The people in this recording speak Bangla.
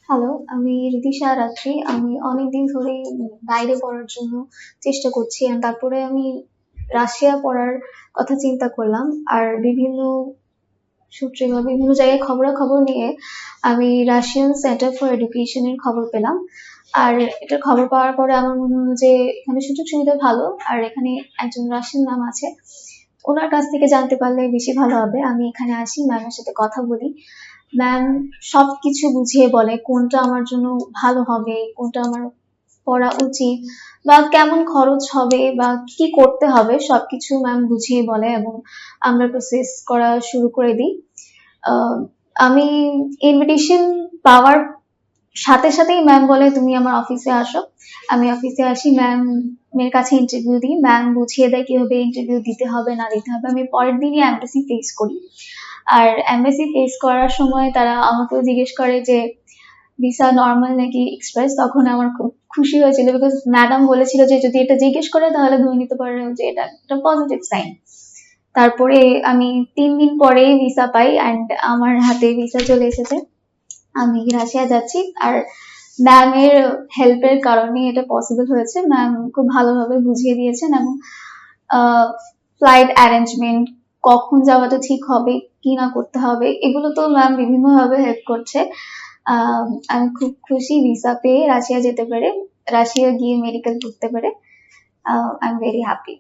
হ্যালো, আমি রিতিশা রাত্রি। আমি অনেকদিন ধরেই বাইরে পড়ার জন্য চেষ্টা করছি। তারপরে আমি রাশিয়া পড়ার কথা চিন্তা করলাম। আর বিভিন্ন সূত্রে বা বিভিন্ন জায়গায় খবরাখবর নিয়ে আমি রাশিয়ান সেন্টার ফর এডুকেশন এর খবর পেলাম। আর এটার খবর পাওয়ার পরে আমার মনে হলো যে এখানে সুযোগ সুবিধা ভালো। আর এখানে একজন রাশিয়ান ম্যাম আছে। ওনার কাছ থেকে জানতে পারলে বেশি ভালো হবে। আমি এখানে আসি, ম্যামের সাথে কথা বলি। ম্যাম সবকিছু বুঝিয়ে বলে কোনটা আমার জন্য ভালো হবে, কোনটা আমার পড়া উচিত, বা কেমন খরচ হবে বা কি করতে হবে সবকিছু ম্যাম বুঝিয়ে বলে এবং আমরা প্রসেস করা শুরু করে দিই। আহ, আমি ইনভিটেশন পাওয়ার সাথে সাথেই ম্যাম বলে তুমি আমার অফিসে আসো। আমি অফিসে আসি, ম্যাম এর কাছে ইন্টারভিউ দিই। ম্যাম বুঝিয়ে দেয় কিভাবে ইন্টারভিউ দিতে হবে না দিতে হবে। আমি পরের দিনই এমবাসি ফেস করি। আর এমবাসি ফেস করার সময় তারা আমাকেও জিজ্ঞেস করে যে ভিসা নরমাল নাকি এক্সপ্রেস। তখন আমার খুব খুশি হয়েছিল, বিকজ ম্যাডাম বলেছিল যে যদি এটা জিজ্ঞেস করে তাহলে ধরে নিতে পারে যে এটা একটা পজিটিভ সাইন। তারপরে আমি 3 দিন পরেই ভিসা পাই অ্যান্ড আমার হাতে ভিসা চলে এসেছে। আমি রাশিয়া যাচ্ছি। আর ম্যামের হেল্পের কারণে এটা পসিবল হয়েছে। ম্যাম খুব ভালোভাবে বুঝিয়ে দিয়েছেন এবং ফ্লাইট অ্যারেঞ্জমেন্ট, কখন যাওয়াটা ঠিক হবে, কি না করতে হবে, এগুলো তো ম্যাম বিভিন্নভাবে হেল্প করছে। আহ, আমি খুব খুশি ভিসা পেয়ে রাশিয়া যেতে পেরে, রাশিয়া গিয়ে মেডিকেল করতে পেরে। I am very happy.